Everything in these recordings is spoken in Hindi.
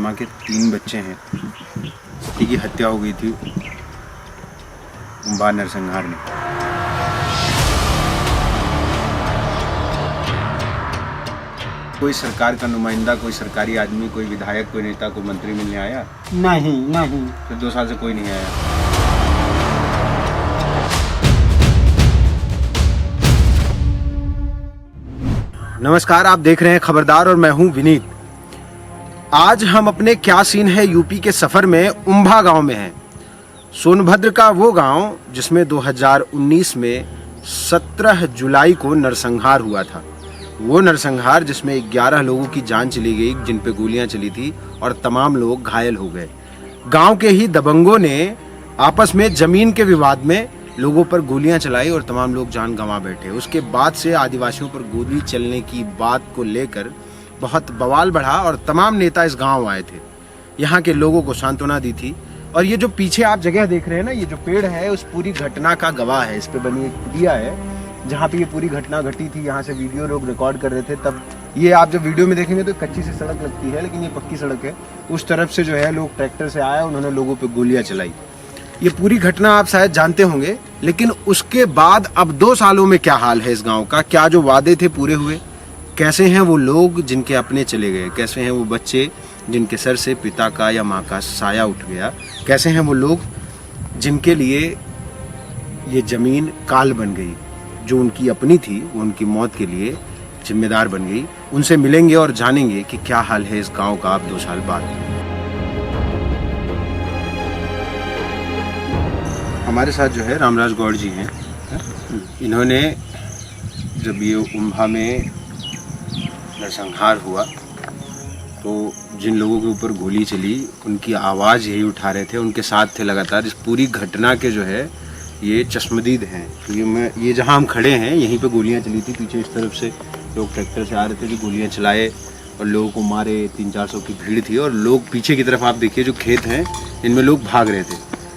माँ के 3 बच्चे हैं। पति की हत्या हो गई थी उम्भा नरसंहार में। कोई सरकार का नुमाइंदा, कोई सरकारी आदमी, कोई विधायक, कोई नेता को मंत्री मिलने आया? नहीं। फिर 2 साल से कोई नहीं आया। नमस्कार, आप देख रहे हैं खबरदार और मैं हूं विनीत। आज हम अपने क्या सीन है यूपी के सफर में उम्भा गांव में हैं। सोनभद्र का वो गांव जिसमें 2019 में 17 जुलाई को नरसंहार हुआ था। वो नरसंहार जिसमें 11 लोगों की जान चली गई, जिन पे गोलियां चली थी और तमाम लोग घायल हो गए। गांव के ही दबंगों ने आपस में जमीन के विवाद में लोगों पर गोलियां चलाई और तमाम लोग जान गंवा बैठे। उसके बाद से आदिवासियों पर गोली चलने की बात को लेकर बहुत बवाल बढ़ा और तमाम नेता इस गांव आए थे, यहाँ के लोगों को सांत्वना दी थी। और ये जो पीछे आप जगह देख रहे हैं ना, ये जो पेड़ है उस पूरी घटना का गवाह है। इस पे बनी एक पुलिया है जहाँ पे ये पूरी घटना घटी थी। यहाँ से वीडियो लोग रिकॉर्ड कर रहे थे तब। ये आप जब वीडियो में देखेंगे तो कच्ची सी सड़क लगती है, लेकिन ये पक्की सड़क है। उस तरफ से जो है लोग ट्रैक्टर से आए, उन्होंने लोगों पे गोलियां चलाई। ये पूरी घटना आप शायद जानते होंगे, लेकिन उसके बाद अब 2 सालों में क्या हाल है इस गांव का? क्या जो वादे थे पूरे हुए? कैसे हैं वो लोग जिनके अपने चले गए? कैसे हैं वो बच्चे जिनके सर से पिता का या माँ का साया उठ गया? कैसे हैं वो लोग जिनके लिए ये जमीन काल बन गई? जो उनकी अपनी थी वो उनकी मौत के लिए जिम्मेदार बन गई। उनसे मिलेंगे और जानेंगे कि क्या हाल है इस गांव का अब 2 साल बाद। हमारे साथ जो है रामराज गौड़ जी हैं। इन्होंने जब ये उम्भा में नरसंहार हुआ तो जिन लोगों के ऊपर गोली चली उनकी आवाज़ यही उठा रहे थे, उनके साथ थे लगातार। इस पूरी घटना के जो है ये चश्मदीद हैं। क्योंकि ये जहाँ हम खड़े हैं यहीं पे गोलियां चली थी। पीछे इस तरफ से लोग ट्रैक्टर से आ रहे थे जो गोलियां चलाए और लोगों को मारे। 300-400 की भीड़ थी और लोग पीछे की तरफ आप देखिए जो खेत हैं इनमें लोग भाग रहे थे।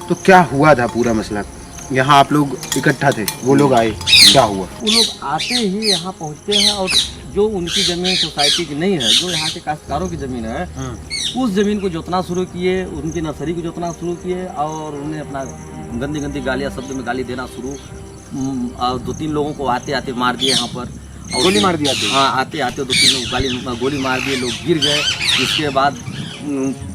तो क्या हुआ था पूरा मसला? यहाँ आप लोग इकट्ठा थे, वो लोग आए, क्या हुआ? वो लोग आते ही यहाँ पहुँचते हैं और जो उनकी जमीन सोसाइटी की नहीं है, जो यहाँ के काश्तकारों की जमीन है, उस जमीन को जोतना शुरू किए, उनकी नर्सरी को जोतना शुरू किए और उन्हें अपना गंदी गंदी गालियाँ शब्द में गाली देना शुरू। और 2-3 लोगों को आते आते मार दिए यहाँ पर। गोली मार दिया? हाँ, आते आते 2-3 लोग गोली मार दिए, लोग गिर गए। इसके बाद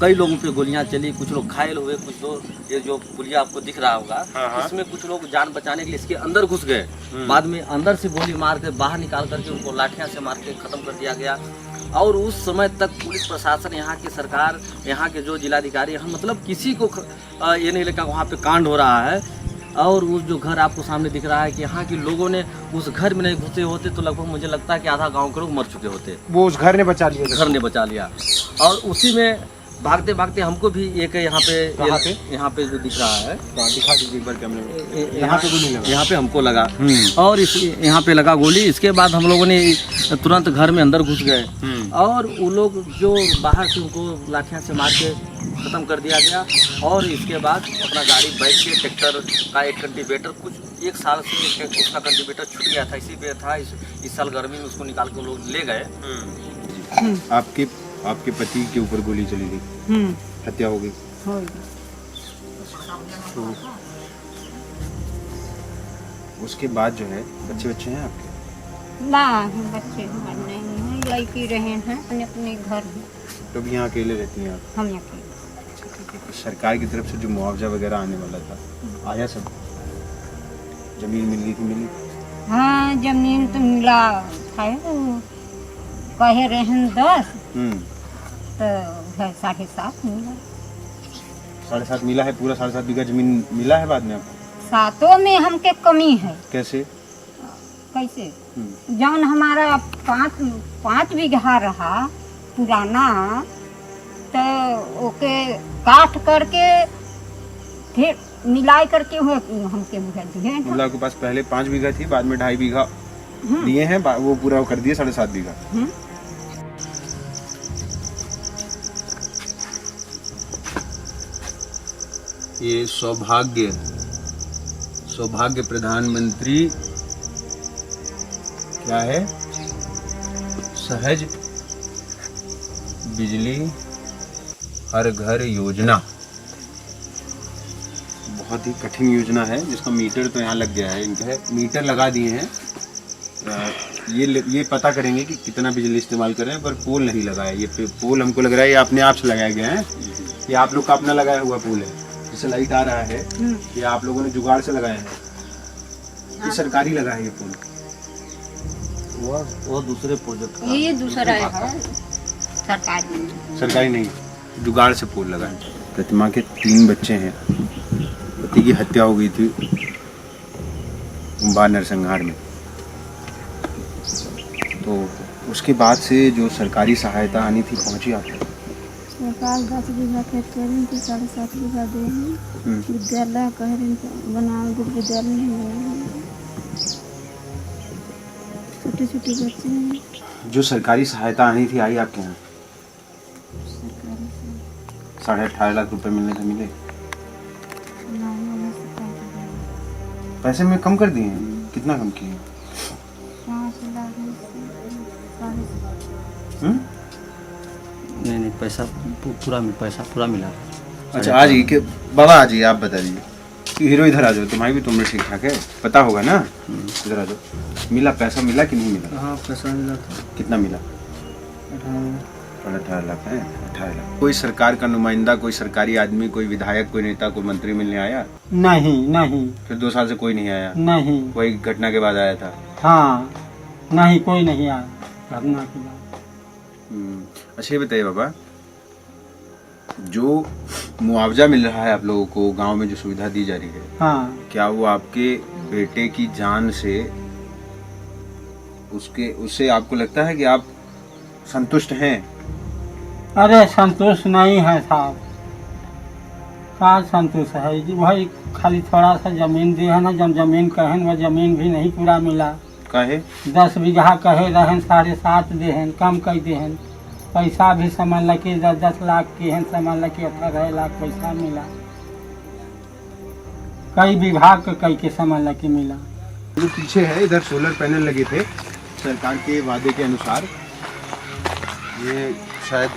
कई लोगों पे गोलियां चली, कुछ लोग घायल हुए, कुछ लोग ये जो पुलिया आपको दिख रहा होगा इसमें कुछ लोग जान बचाने के लिए इसके अंदर घुस गए। बाद में अंदर से गोली मार के बाहर निकाल करके उनको लाठियां से मार के खत्म कर दिया गया। और उस समय तक पुलिस प्रशासन, यहाँ की सरकार, यहाँ के जो जिलाधिकारी, हम मतलब किसी को ये नहीं लगा वहाँ पे कांड हो रहा है। और उस जो घर आपको सामने दिख रहा है कि यहाँ के लोगों ने उस घर में नहीं घुसे होते तो लगभग मुझे लगता है कि आधा गांव के लोग मर चुके होते। वो उस घर ने बचा लिया? घर ने बचा लिया। और उसी में भागते भागते हमको भी एक यहाँ पे जो दिख रहा है, दिखा दीजिए एक बार कैमरे में। यहाँ पे गोली लगा? यहाँ पे हमको लगा और यहाँ पे लगा गोली। इसके बाद हम लोगों ने तुरंत घर में अंदर घुस गए और वो लोग जो बाहर से उनको लाठियाँ से मार के खत्म कर दिया गया। और इसके बाद अपना गाड़ी बैठ के ट्रैक्टर का एक कल्टीवेटर, कुछ 1 साल से उसका कल्टीवेटर छूट गया था, इसी पे था। इस साल गर्मी में उसको निकाल के लोग ले गए। आपके पति के ऊपर गोली चली थी, हत्या हो गई। तो उसके बाद जो है बच्चे हैं आपके? ना, बच्चे नहीं हैं, लड़की रहे हैं अपने अपने घर में। तो भी यहाँ अकेले रहती हैं आप? हम अकेले। सरकार की तरफ से जो मुआवजा वगैरह आने वाला था आया? सब जमीन मिल गई थी? मिली? हाँ, जमीन तो मिला था, कहे रहे 10 तो 7.5 मिला। 7.5 मिला है? पूरा 7.5 बीघा जमीन मिला है बाद में आपको? 7 में हमके कमी है। कैसे? जौन हमारा 5 बीघा रहा पुराना, तो ओके काट करके फिर मिलाई करके हमके दिए। मतलब आपके पास पहले 5 बीघा थी, बाद में 2.5 बीघा दिए हैं, वो पूरा कर दिए 7.5 बीघा। ये सौभाग्य प्रधानमंत्री क्या है? सहज बिजली हर घर योजना बहुत ही कठिन योजना है, जिसका मीटर तो यहाँ लग गया है। इनके मीटर लगा दिए हैं। ये पता करेंगे कि कितना बिजली इस्तेमाल कर रहे हैं, पर पोल नहीं लगा है। ये पोल हमको लग रहा है ये अपने आप से लगाया गया है। ये आप लोग का अपना लगाया हुआ पोल है, जिससे लाइट आ रहा है। ये आप लोगों ने जुगाड़ से लगाया है, ये सरकारी लगा है ये पोल। वो दूसरे प्रोजेक्ट का। ये दूसरा है, सरकारी नहीं, जुगाड़ से पोल लगा है। प्रतिमा के 3 बच्चे हैं। पति की हत्या हो गई थी उम्बा नरसंहार में, तो उसके बाद से जो सरकारी सहायता आनी थी पहुंची आप तक? सरकार 10 बीघा खेत कह रही थी, 7.5 बीघा दे हैं। विद्यालय कह रही थी बनाओ, विद्यालय नहीं बनाए। छोटे छोटे बच्चे हैं। जो सरकारी सहायता आनी थी आई आपके यहाँ? सरकारी से 18.5 लाख रुपए मिलने थे, मिले? नहीं, सरकार पैसे में कम कर दिए हैं? कितना कम किए? 5 लाख नहीं पैसा पूरा मिला। अच्छा आज ही के बाबा, आज ही आप बता दीजिए। हीरो इधर आ जाओ, तुम्हारी भी उम्र ठीक ठाक है, पता होगा ना। इधर आ जाओ। मिला पैसा मिला कि नहीं मिला? हाँ पैसा मिला था। कितना मिला? 18 लाख है। 18 लाख। कोई सरकार का नुमाइंदा, कोई सरकारी आदमी, कोई विधायक, कोई नेता, कोई मंत्री मिलने आया? नहीं। फिर 2 साल से कोई नहीं आया? नहीं। वही घटना के बाद आया था? हाँ, नहीं कोई नहीं आया घटना के बाद। अच्छा ये बताइए बाबा, जो मुआवजा मिल रहा है आप लोगों को, गांव में जो सुविधा दी जा रही है, हाँ, क्या वो आपके बेटे की जान से उससे आपको लगता है कि आप संतुष्ट हैं? अरे संतोष नहीं है साहब, कहाँ संतोष है जी। भाई खाली थोड़ा सा जमीन दी है ना, जब जमीन कहें वह जमीन भी नहीं पूरा मिला। काहे? 10 बीघा कहे रहन, 7.5 देहन, कम कई देहन। पैसा भी समझ ल कि 10 लाख के हैं, समझ ल कि 18 लाख पैसा मिला। कई विभाग के कई के समझ ल कि मिला। जो पीछे है इधर सोलर पैनल लगे थे सरकार के वादे के अनुसार। ये शायद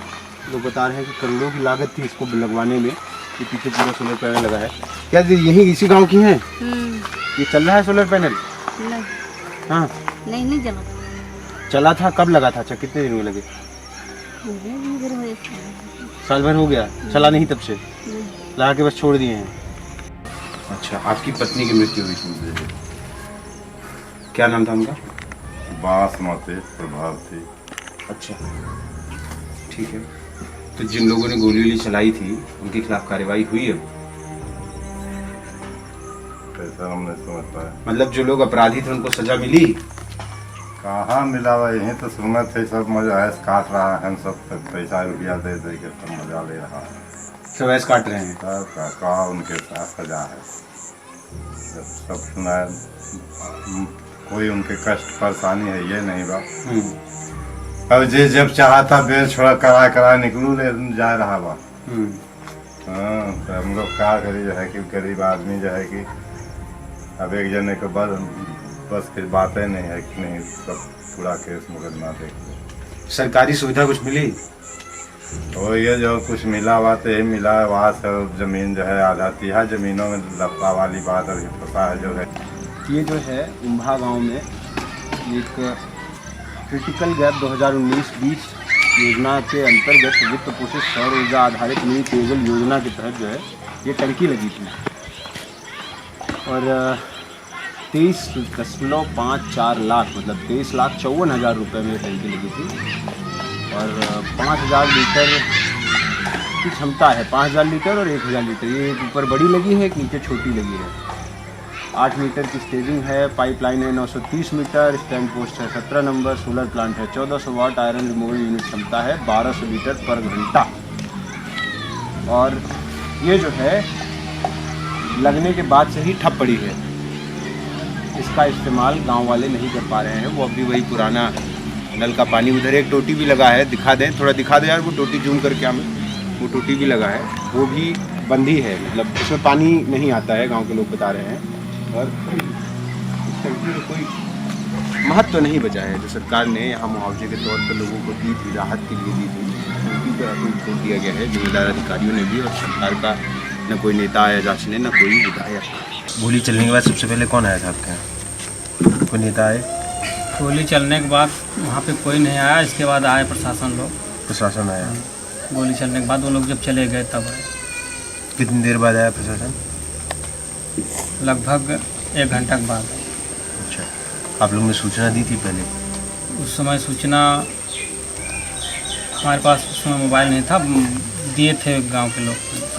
लोग बता रहे हैं कि करोड़ों की लागत थी इसको लगवाने में। ये पीछे पूरा सोलर पैनल लगा है। क्या यही इसी गांव की हैं? ये चल रहा है सोलर पैनल? नहीं, हाँ नहीं चला। चला था, कब लगा था? अच्छा कितने दिन में लगे? साल भर हो गया, चला नहीं तब से? लगा के बस छोड़ दिए हैं। अच्छा, आपकी पत्नी की मृत्यु हुई थी, क्या नाम था उनका? बासमती प्रभावती। अच्छा ठीक है। तो जिन लोगों ने गोली चलाई थी उनके खिलाफ कार्रवाई हुई है? कैसा हमने समझ पाया, मतलब जो लोग अपराधी थे उनको सजा मिली? कहाँ मिला हुआ, यहीं तो सुनना थे। सब मजा है काट रहा है, सब पैसा रुपया दे दे के सब मजा ले रहा है। सब ऐसे काट रहे हैं? सब कहा उनके साथ सजा है। जब सब सुना कोई उनके कष्ट परेशानी है ये नहीं बा। अब जे जब चाहता बेल छोड़ा करा निकलू ले जा रहा बा। हाँ, तो हम लोग क्या करी जो है कि गरीब आदमी जो है कि अब एक जने के बस की बातें नहीं है कि नहीं सब पूरा केस मुकदमा देख लो। सरकारी सुविधा कुछ मिली? तो ये जो कुछ मिला हुआ तो यही मिला है। वहाँ से जमीन जो है आधा तिहा जमीनों में लपा वाली बात अभी पता है जो है। ये जो है उम्भा गांव में एक क्रिटिकल गैप 2019-20 योजना के अंतर्गत वित्त पोषित सौर ऊर्जा आधारित नई पेयजल योजना के तहत जो है ये टंकी लगी थी और 23.54 लाख मतलब 23,54,000 रुपये में टंकी लगी थी और 5,000 लीटर की क्षमता है। 5,000 लीटर और 1,000 लीटर। ये ऊपर बड़ी लगी है, एक नीचे छोटी लगी है। 8 मीटर की स्टेजिंग है, पाइपलाइन है 930 मीटर, स्टैंड पोस्ट है 17 नंबर, सोलर प्लांट है 1400 वाट, आयरन रिमूवल यूनिट क्षमता है 1200 लीटर पर घंटा। और ये जो है लगने के बाद से ही ठप पड़ी है। इसका इस्तेमाल गांव वाले नहीं कर पा रहे हैं। वो अभी वही पुराना नल का पानी, उधर एक टोटी भी लगा है, दिखा दें थोड़ा, दिखा दें यार वो टोटी जूम करके हमें। वो टोटी भी लगा है, वो भी बंदी है, मतलब उसमें पानी नहीं आता है, गांव के लोग बता रहे हैं। और इस टंकी में कोई महत्व नहीं बचा है जो सरकार ने यहाँ मुआवजे के तौर पर लोगों को दी थी, राहत के लिए दी थी। को ऐसे छोड़ दिया गया है जिम्मेदार अधिकारियों ने भी और सरकार का न कोई नेता आया जांचने न कोई विधायक। गोली चलने के बाद सबसे पहले कौन आया था आपके यहाँ? कोई नेता आए? गोली चलने के बाद वहाँ पे कोई नहीं आया, इसके बाद आए प्रशासन लोग। प्रशासन आया? गोली चलने के बाद वो लोग जब चले गए तब आए। कितनी देर बाद आया प्रशासन? लगभग 1 घंटा के बाद। अच्छा, आप लोगों ने सूचना दी थी पहले? उस समय सूचना हमारे पास उस समय मोबाइल नहीं था, दिए थे गांव के लोग।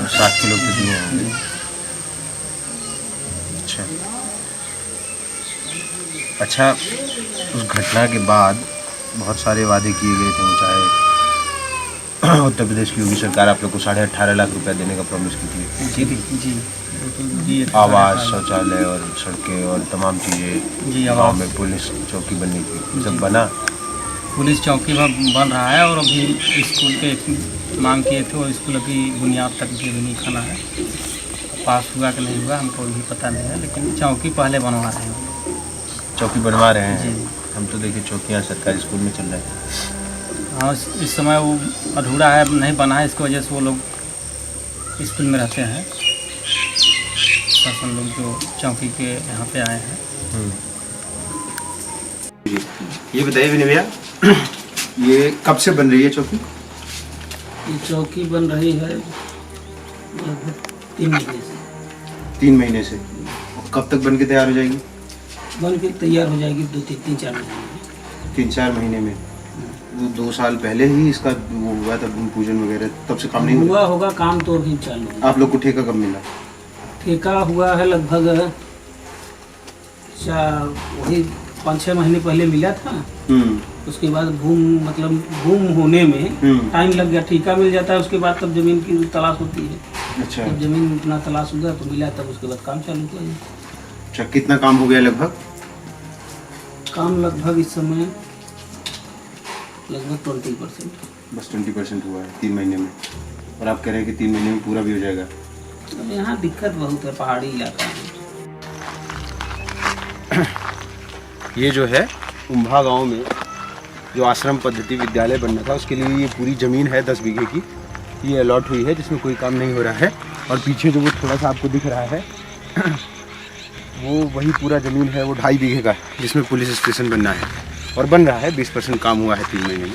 7 के लोग तो दिए होंगे। अच्छा, उस घटना के बाद बहुत सारे वादे किए गए थे, चाहे उत्तर प्रदेश की योगी सरकार आप लोग को 18.5 लाख रुपया देने का प्रॉमिस की थी। जी आवास, शौचालय और सड़कें और तमाम चीज़ें। जी, गाँव में पुलिस चौकी बननी थी, सब बना? पुलिस चौकी बन रहा है और अभी स्कूल के मांग किए थे और स्कूल की बुनियाद तक भी नहीं खाना है। पास हुआ कि नहीं हुआ हमको भी पता नहीं है, लेकिन चौकी पहले बनवा रहे हैं। चौकी बनवा रहे हैं? जी। हम तो देखिए चौकियाँ सरकारी स्कूल में चल रहा है। हाँ, इस समय वो अधूरा है, नहीं बना है, इसकी वजह से वो लोग स्कूल में रहते हैं। शासन लोग जो चौकी के यहाँ पे आए हैं। ये बताइए विनय भैया, ये कब से बन रही है चौकी? ये चौकी बन रही है लगभग 3 महीने से। 3 महीने से? कब तक बन के तैयार हो जाएगी? बन के तैयार हो जाएगी 2-3-4 महीने में। 3-4 महीने में? 2 साल पहले ही इसका वो हुआ था भूमि पूजन वगैरह, तब से काम नहीं हुआ होगा, काम तो अभी चालू है। आप लोग को ठेका कब मिला? ठेका हुआ है लगभग वही 5-6 महीने पहले मिला था। उसके बाद भूम होने में टाइम लग गया। ठेका मिल जाता है, उसके बाद तब जमीन की तलाश होती है। अच्छा, जब जमीन अपना तलाश हुआ तो मिला, तब उसके बाद काम चालू किया जाए। अच्छा, कितना काम हो गया लगभग? काम लगभग इस समय लगभग 20%। बस 20% हुआ है 3 महीने में, और आप कह रहे हैं कि 3 महीने में पूरा भी हो जाएगा? अब यहाँ दिक्कत बहुत है, पहाड़ी इलाका है। ये जो है उम्भा गांव में जो आश्रम पद्धति विद्यालय बनना था, उसके लिए ये पूरी ज़मीन है 10 बीघे की, ये अलॉट हुई है, जिसमें कोई काम नहीं हो रहा है। और पीछे जो वो थोड़ा सा आपको दिख रहा है वो वही पूरा ज़मीन है, वो 2.5 बीघे का, जिसमें पुलिस स्टेशन बनना है और बन रहा है। 20% काम हुआ है 3 महीने में।